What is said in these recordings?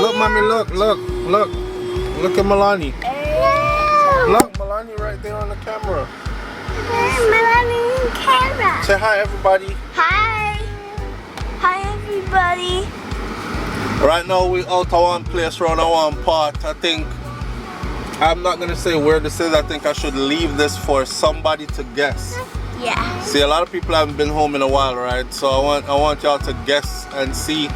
Look, mommy, look. Look at Milani. Look, Milani right there on the camera. Milani in camera. Say hi, everybody. Hi. Hi, everybody. Right now, we out of one place, around one part. I think, I'm not going to say where this is. I think I should leave this for somebody to guess. Yeah. See, a lot of people haven't been home in a while, right? So I want y'all to guess and see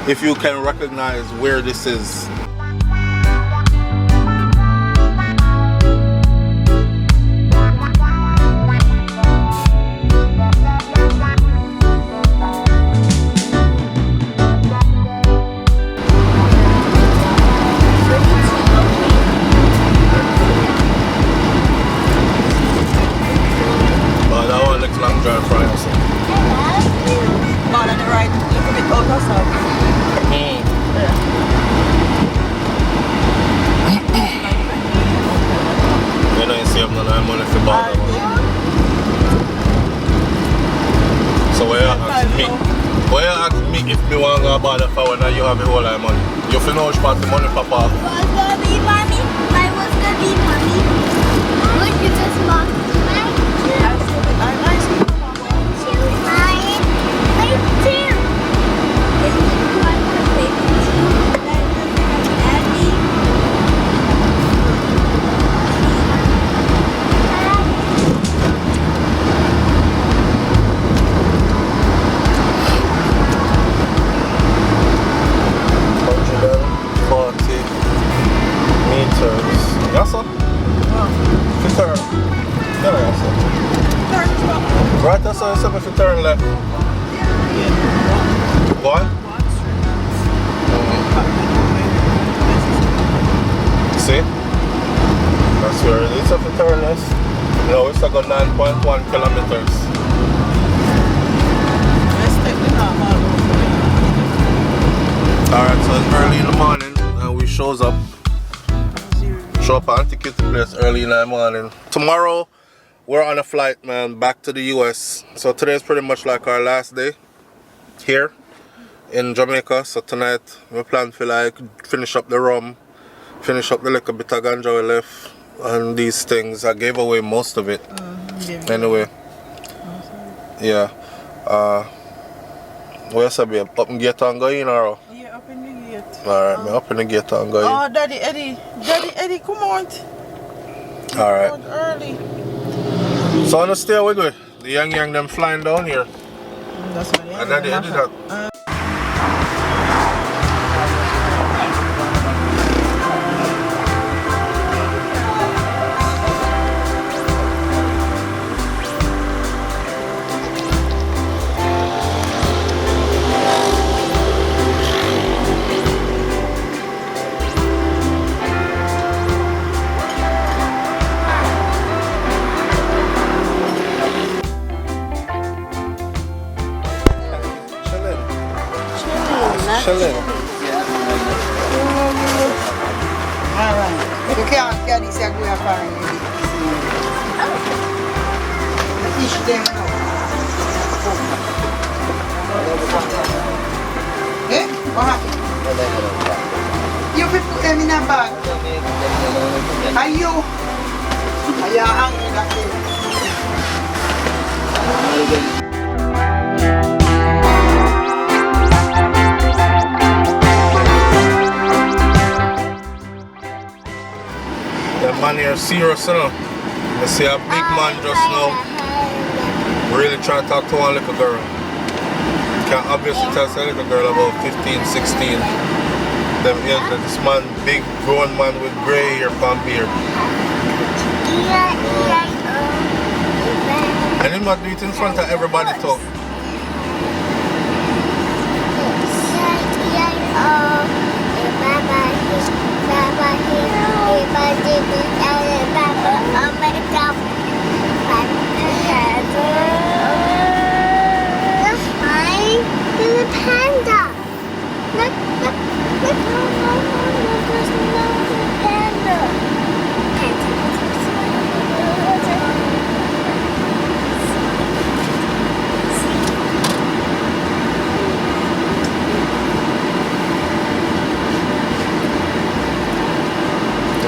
if you can recognize where this is. You have a whole lot of money. You know which part the money pop off. What's gonna be mommy? What's gonna be mommy? Look, you just lost Right, that's how it's if you turn left. What? See? That's where it is if you turn left. No, it's like 9.1 kilometers. Alright, so it's early in the morning and we show up at Antiquity Place early in the morning. Tomorrow we're on a flight, man, back to the US. So today is pretty much like our last day here in Jamaica. So tonight we plan to like finish up the rum, finish up the little bit of ganja we left, and these things. I gave away most of it. Anyway, yeah. Where's the babe? Up in the gate and go in or? Yeah, up in the gate. Alright, me up in the gate and go in. Oh, Daddy Eddie, come on. Alright. Come on early. So on the stair we go. The young them flying down here. That's what And Daddy Eddie that. Chilling. Alright. You can't get this and go and find it. The fish them now. Eh? What happened? You put them in a bag. Are you hungry that day? The man here serious, you know. You see a big man just now really trying to talk to one little girl. Can obviously tell a little girl about 15, 16. This man, big grown man with grey hair from beard. And him not do it in front of everybody too. There's a panda. Look. No, there's no panda. See?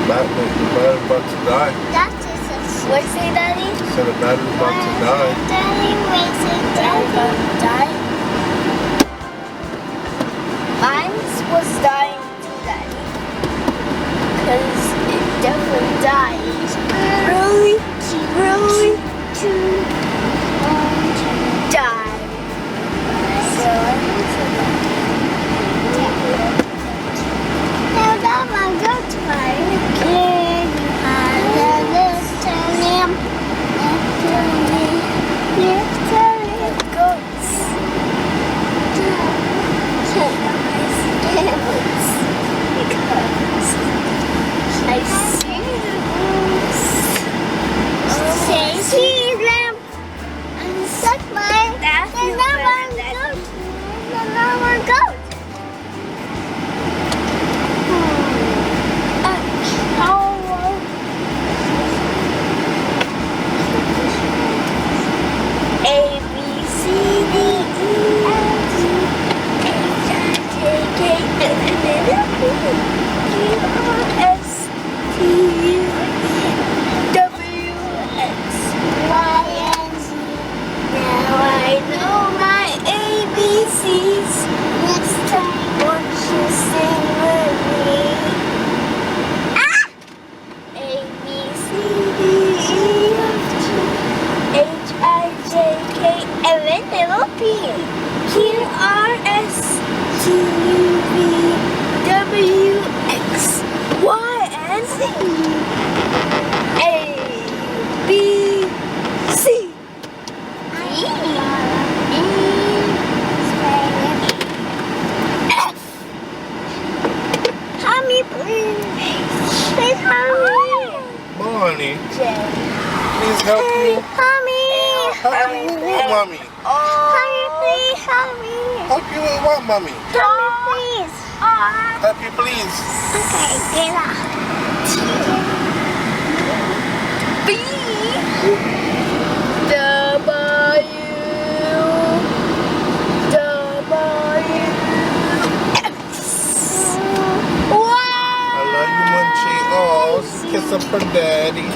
battery's about to die. That is a what's it, Daddy? So the battery's about to die. Daddy, where's it, Daddy? Die? Mine was dying too, Daddy. Because it definitely dies. Really? To die. So I need to now that I go to my kid, I listen him. Goats. I see them and suck my another goat. A B C D E F G H I J K L M N O P Q R S T U W X Y and Z. Now I know my ABCs. Next time, won't you sing with me? A B C D E F G H I J K L M N O P Q R S T U V W X Y and Z. A B C D E F. Mommy, please. Please, Mommy. Bonnie, J. please help me. Mommy. Help you with what, mommy? Mommy, please help me. Help you with what, mommy? Help me, please. Help you, please. Okay, get up. B W X I love you, Munchie. Oh, she kiss up her daddy.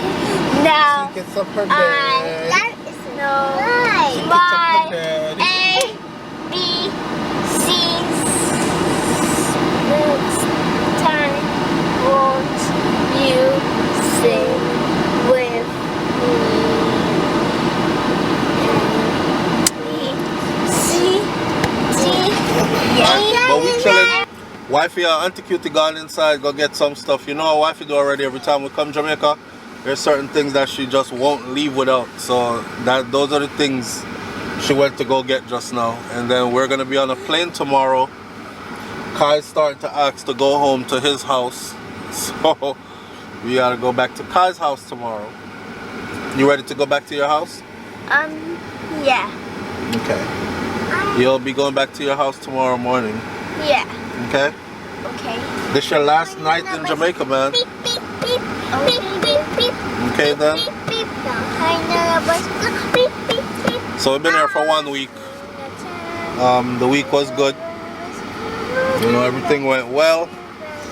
No. She kiss up her daddy. That is no. She kiss up her daddy. A B C. Next time, won't you sing with me? C D. But we chillin'. Wifey and Auntie Cutie gone inside, go get some stuff. You know how wifey do already every time we come Jamaica. There's certain things that she just won't leave without. So those are the things she went to go get just now. And then we're gonna be on a plane tomorrow. Kai's starting to ask to go home to his house. So we gotta go back to Kai's house tomorrow. You ready to go back to your house? Yeah. Okay. You'll be going back to your house tomorrow morning. Yeah. Okay? Okay. This your last night in Jamaica, man. Beep, beep, beep. Beep, beep, beep. Okay then? Beep, beep. Beep, beep, beep. So we've been here for 1 week. The week was good. You know, everything went well.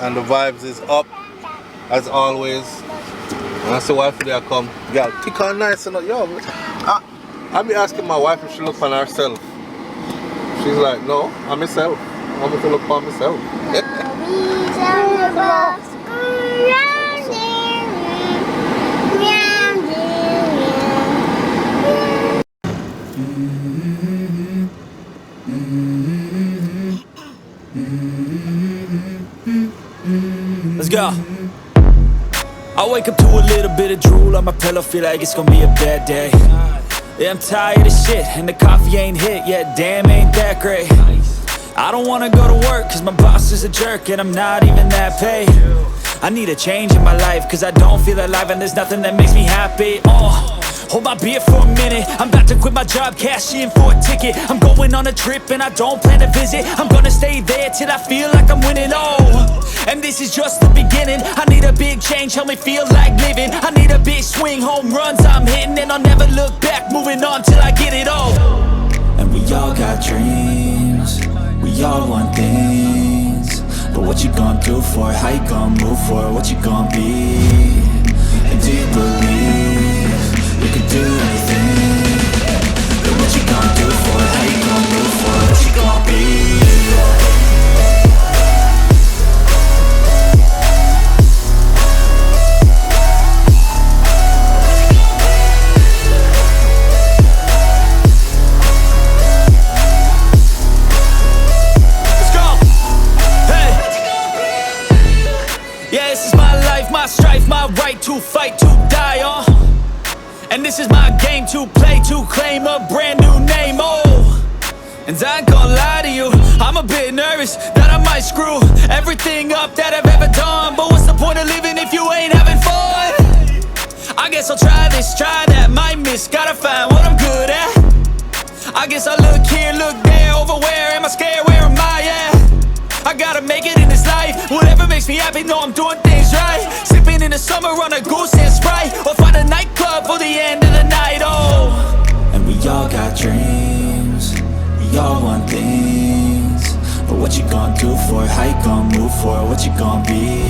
And the vibes is up, as always. And that's the wife there come. Girl, kick on nice and yo. I be asking my wife if she look on herself. She's like, no, I'm myself. I'm going to look for myself. Let's go. I wake up to a little bit of drool on my pillow, feel like it's gonna be a bad day. Yeah, I'm tired of shit, and the coffee ain't hit yet, damn, ain't that great. I don't wanna go to work, cause my boss is a jerk, and I'm not even that paid. I need a change in my life, cause I don't feel alive, and there's nothing that makes me happy. Hold my beer for a minute, I'm about to quit my job, cash in for a ticket. I'm going on a trip and I don't plan to visit. I'm gonna stay there till I feel like I'm winning, and this is just the beginning. I need a big change, help me feel like living. I need a big swing, home runs I'm hitting, and I'll never look back, moving on till I get it all. And we all got dreams, we all want things, but what you gonna do for it? How you gonna move for it? What you gonna be? And do you believe you can do anything? But what you gonna do for it? How you gonna move for it? What you gonna be? My strife, my right to fight, to die on. And this is my game to play, to claim a brand new name, oh. And I ain't gonna lie to you, I'm a bit nervous that I might screw everything up that I've ever done. But what's the point of living if you ain't having fun? I guess I'll try this, try that, might miss, gotta find what I'm good at. I guess I look here, look there, over where am I scared, where am I at? I gotta make it in this life. Whatever makes me happy, know I'm doing things right. Sipping in the summer on a goose and Sprite, or find a nightclub for the end of the night, oh. And we all got dreams, we all want things. But what you gonna do for it? How you gonna move for it? What you gonna be?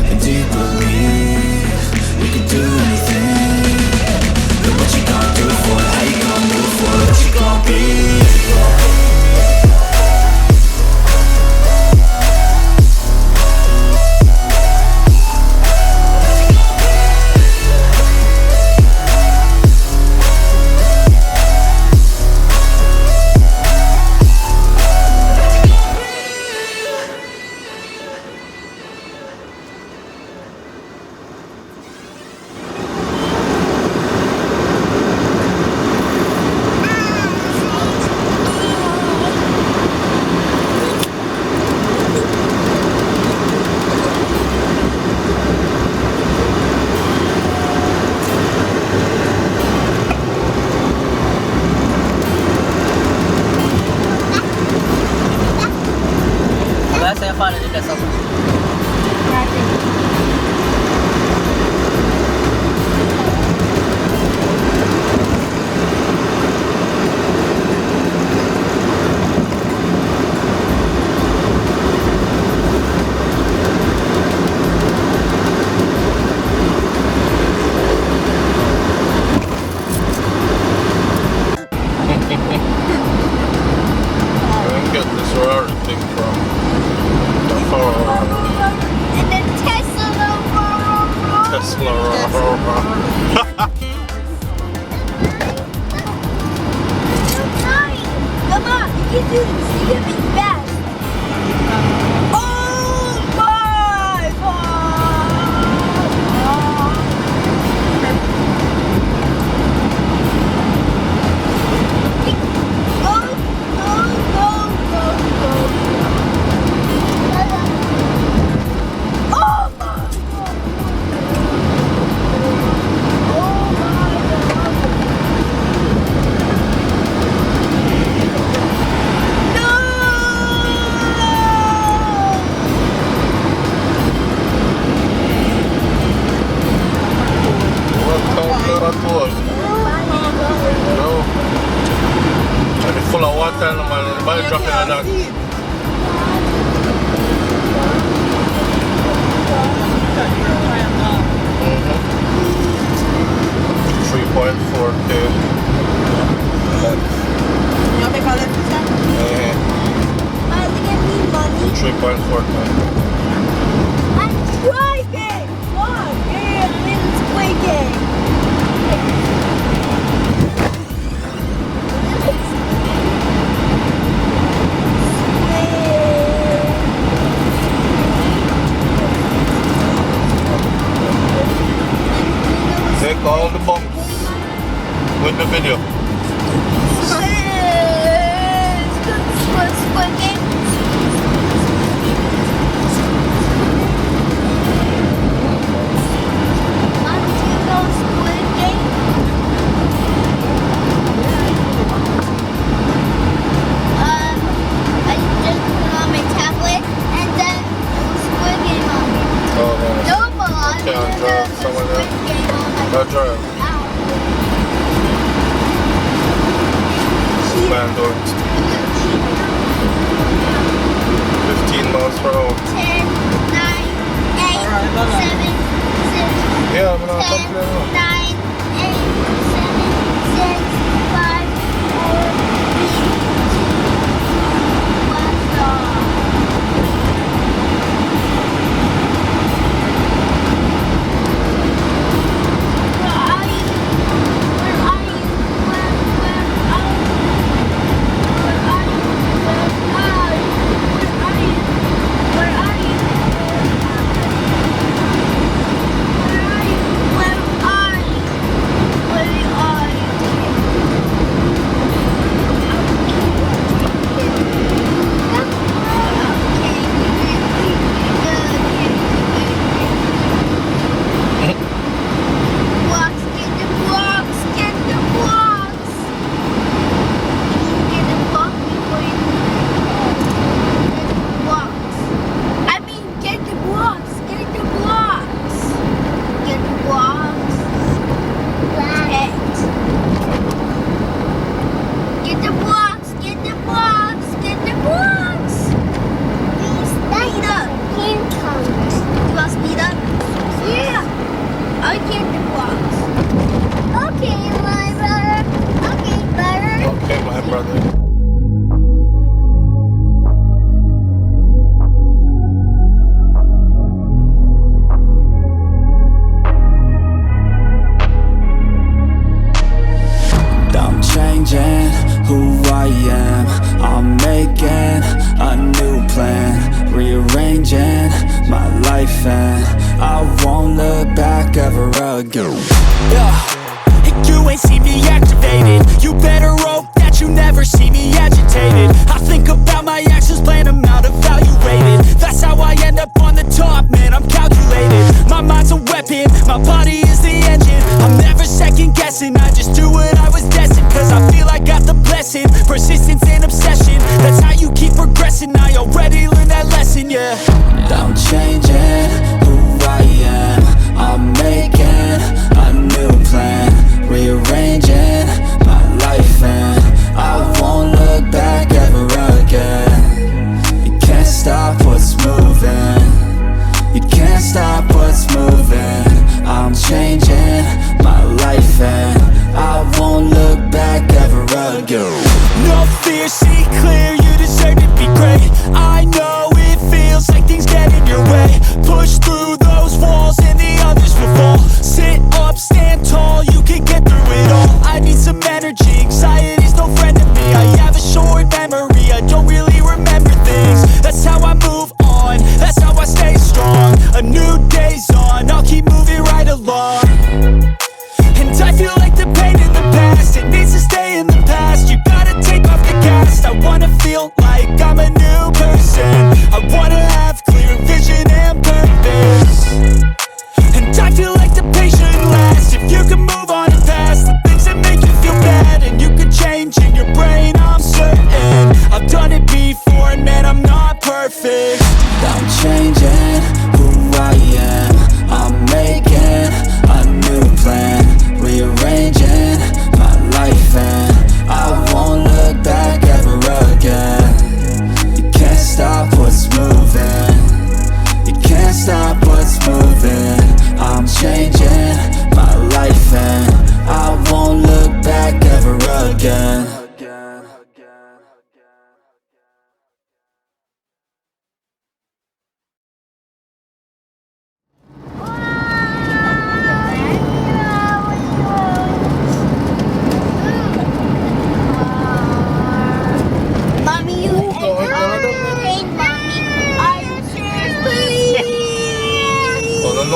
And do you believe you can do anything? But what you gonna do for it? How you gonna move for it? What you gonna be? All the bumps with the video. $15 miles per hour. 10, 9, 8, 7, 6, Yeah, I'm not 10, complaining. 9, 8, 7, 6, 5, 4, 3, 2, 1, stop.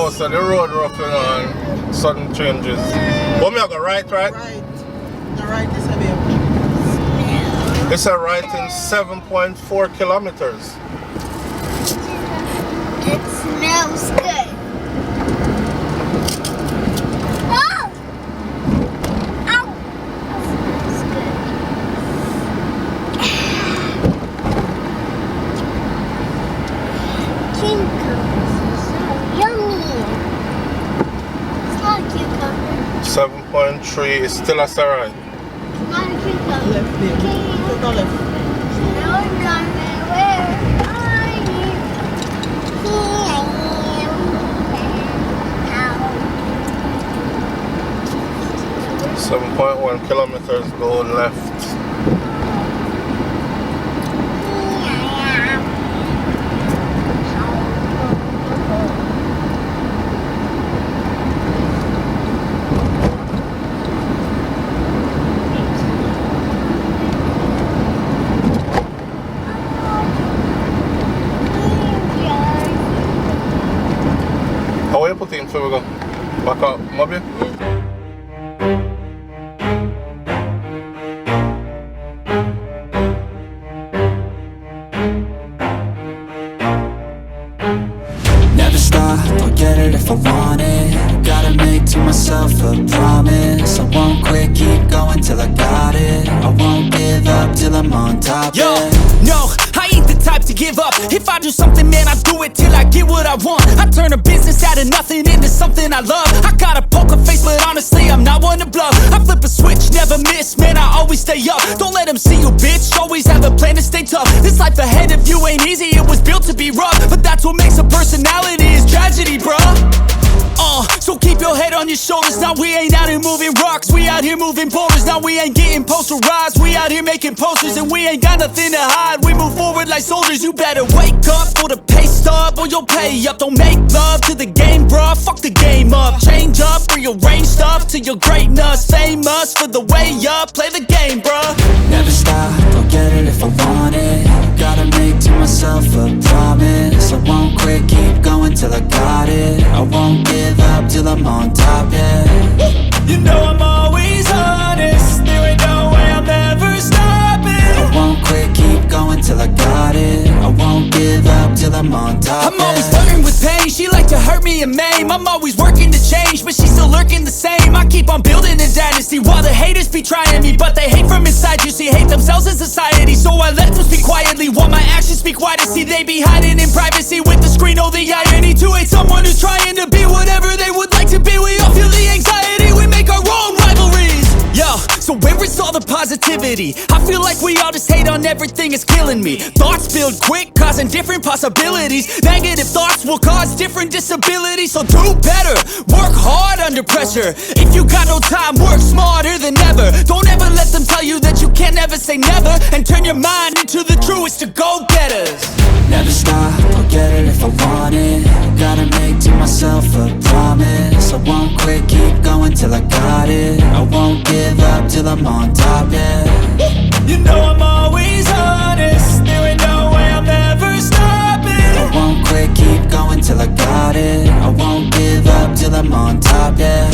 So the road rough and sudden changes. But me I go right? Right. The right is heavy. It's a right in 7.4 kilometers. It smells good. Oh! Ow! It smells good. Cucumbers are so yummy. It's not a cucumber. 7.3 is still a sarai. Not a cucumber. Left there. Okay. To the left. No, not where I need 7.1 kilometers going left. How are you putting before we go? Back up, maybe? Never stop, I'll get it if I want it. Gotta make to myself a promise. I won't quit, keep going till I got it. I won't give up till I'm on top. Yo, yeah. no, I ain't the type to give up. If I do something, man, I do it till I get what I want. I turn a business out of nothing into something I love. I got a poker face, but honestly, I'm not one to bluff. I flip a switch, never miss, man, I always stay up. Don't let them see you, bitch, always have a plan to stay tough. This life ahead of you ain't easy, it was built to be rough. But that's what makes a personality, is tragedy, bruh. So keep your head on your shoulders. Now we ain't out here moving rocks, we out here moving boulders. Now we ain't getting posterized, we out here making posters. And we ain't got nothing to hide, we move forward like soldiers. You better wake up for the pay stub, or you'll pay up. Don't make love to the game, bruh, fuck the game up. Change up, rearrange stuff to your greatness. Famous for the way up, play the game, bruh. Never stop, I'll get it if I want it. Gotta make to myself a promise. I won't quit, keep going till I got it. I won't give up till I'm on top, yeah. You know I'm always honest, there ain't no way I'm ever stopping. I won't quit, keep going till I got it. I won't give up till I'm on top, I'm always yeah. flirting with pain, she like to hurt me and maim. I'm always working to change, but she's still lurking the same. I keep on building a dynasty while the haters be trying me. But they hate from inside, you see, hate themselves in society. So I let them speak quietly while my actions speak wider. See, they be hiding in privacy with the screen, oh the irony. To hate someone who's trying to be whatever they would like to be. We all feel the anxiety, we make our own rivalries. Yo, so where is all the positivity? I feel like we all just hate on everything, it's killing me. Thoughts build quick, causing different possibilities. Negative thoughts will cause different disabilities. So do better, work hard under pressure. If you got no time, work smarter than ever. Don't ever let them tell you that you can't never say never. And turn your mind into the truest to go-getters. Never stop, I'll get it if I want it. Gotta make to myself a promise. I won't quit, keep going till I got it. I won't give up till I'm on top, yeah. You know I'm always honest, there ain't no way I'm ever stopping. I won't quit, keep going till I got it. I won't give up till I'm on top, yeah.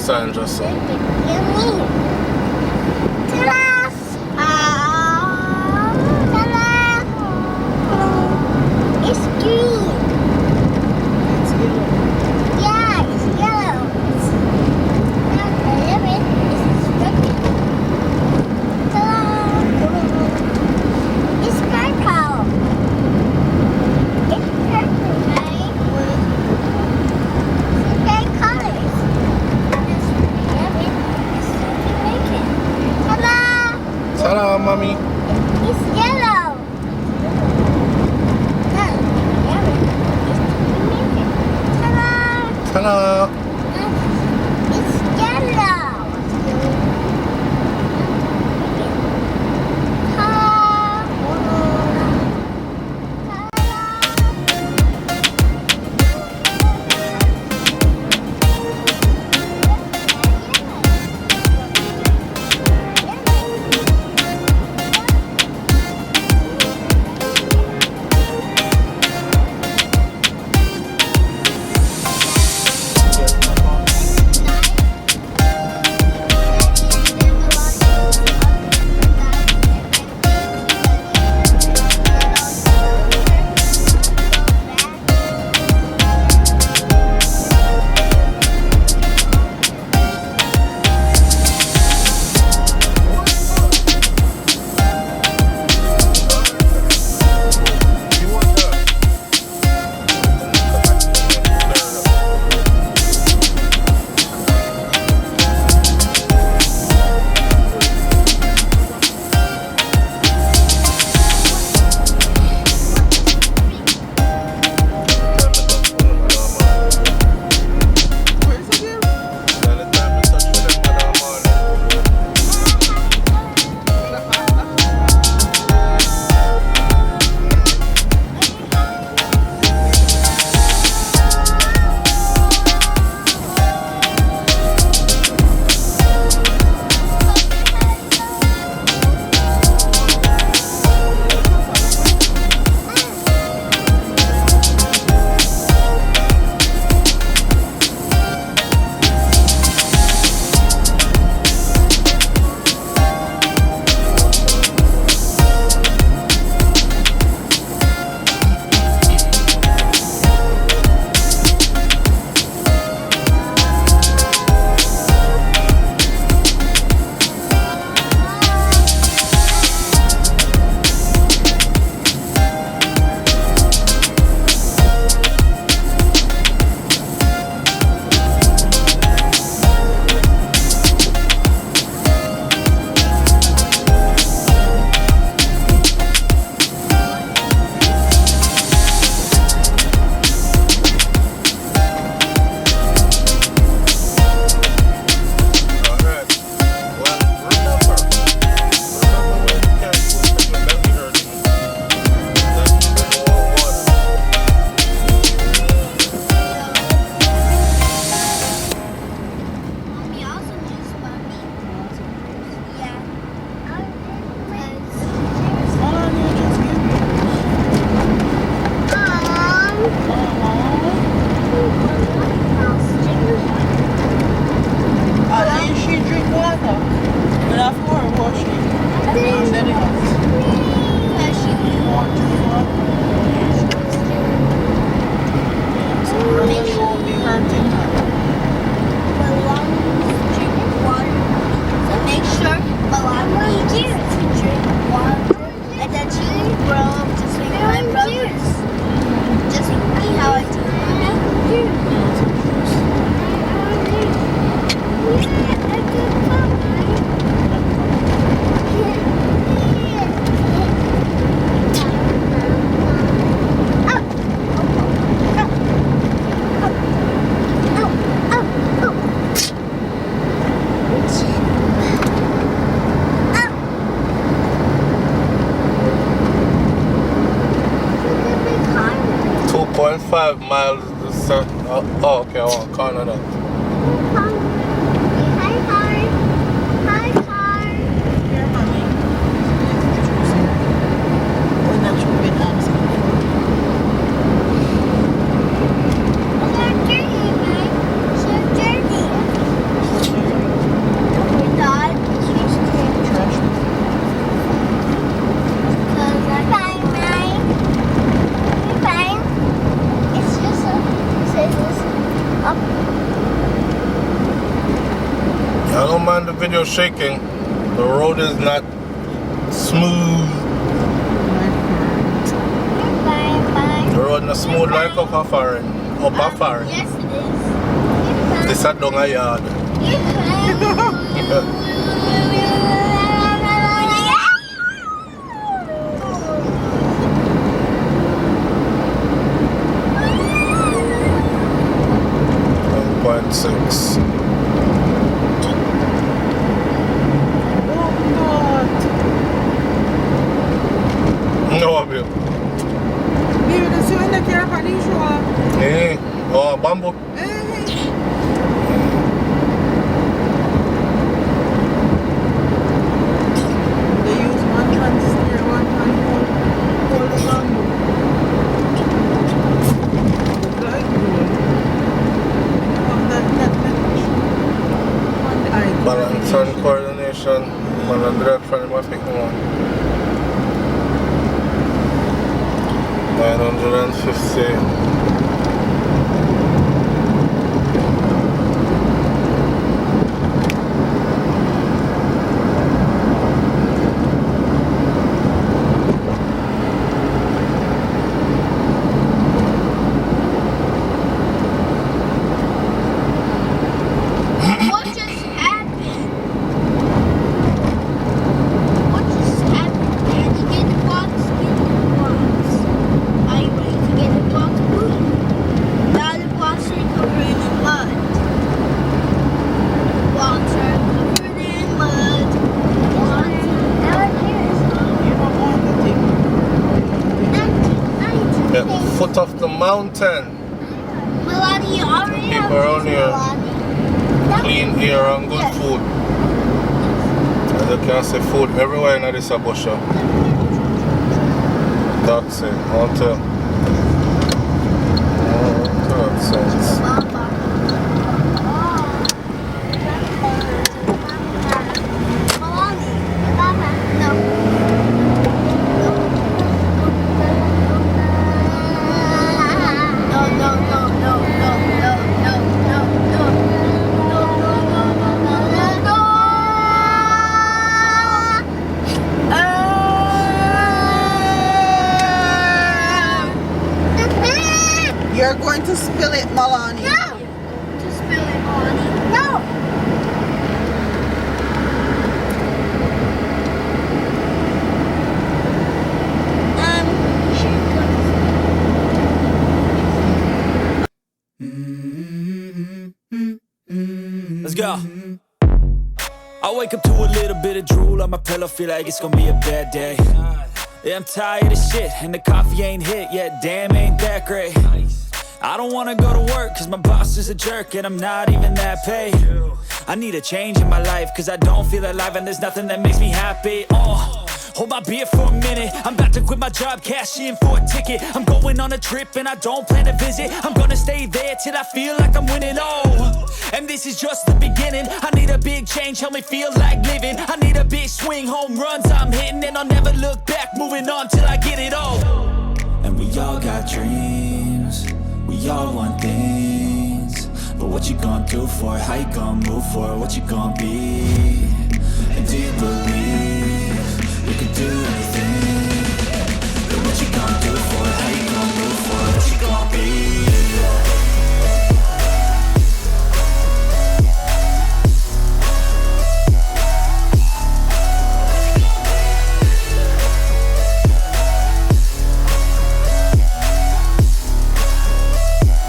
sign just so. It's green. It's yellow. Yeah, it's yellow. It's not a lemon. It's sticky. Ta-da! It's purple. It's purple, right? It's bright colors. It's lemon. It's Jamaican. Ta-da! Ta-da, mommy. It's yellow. Ta-da. It's yellow. miles. Oh, okay, I want to corner that. Hi, car. Hi, car. Here, mommy. Or not sure when I'm So dirty, right? So dirty. shaking. The road is not smooth. The road not smooth like up a foreign. Up a foreign. Yes, it is. This is down a yard. Six. No, babe. Baby, the same that you're on the shore. Hey, oh, bamboo. They use one hand to steer, one hand hold the bamboo. Like Balance and coordination. Man, and direction in my pick one. 950. What just happened? What just happened? Did you get the box? Get the box. Are you ready to get the box? Now the box is covered in mud. The box are covered in mud. At the foot of the mountain. Melanie, you already have People around here. Melanie. Clean air and good Yes. food. As you can see, food everywhere in this bush. Taxi, hotel. Nonsense. You're going to spill it, Malani. No! Just spill it, Melanie. No! Let's go. I wake up to a little bit of drool on my pillow, feel like it's gonna be a bad day. Yeah, I'm tired of shit, and the coffee ain't hit yet, damn, ain't that great. I don't wanna go to work, cause my boss is a jerk, and I'm not even that paid. I need a change in my life, cause I don't feel alive, and there's nothing that makes me happy. Hold my beer for a minute, I'm about to quit my job, cash in for a ticket. I'm going on a trip and I don't plan to visit. I'm gonna stay there till I feel like I'm winning, and this is just the beginning. I need a big change, help me feel like living. I need a big swing, home runs I'm hitting, and I'll never look back, moving on till I get it all. And we all got dreams, we all want things, but what you gonna do for it? How you gonna move for it? What you gonna be? And do you believe you can do anything? But what you gonna do for it? How you gonna move for it? What you gonna be?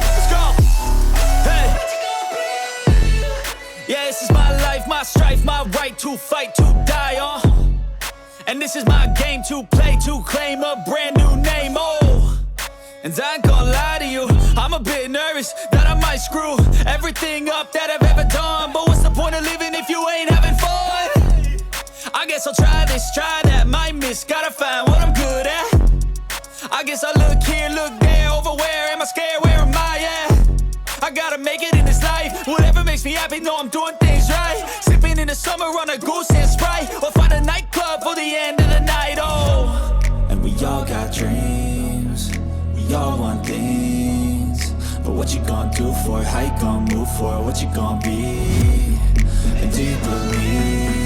Let's go! Hey! Yeah, this is my life, my strife, my right to fight, to die on. And this is my game to play, to claim a brand new name, And I ain't gonna lie to you, I'm a bit nervous that I might screw everything up that I've ever done. But what's the point of living if you ain't having fun? I guess I'll try this, try that, might miss, gotta find what I'm good at. I guess I look here, look there, over where am I scared, where am I at? I gotta make it in this life, whatever makes me happy, know I'm doing things right. Sipping in the summer on a goose and Sprite, or find a nightclub for the end of the night, And we all got dreams, we all want things, but what you gonna do for it? How you gonna move for it? What you gonna be? And do you believe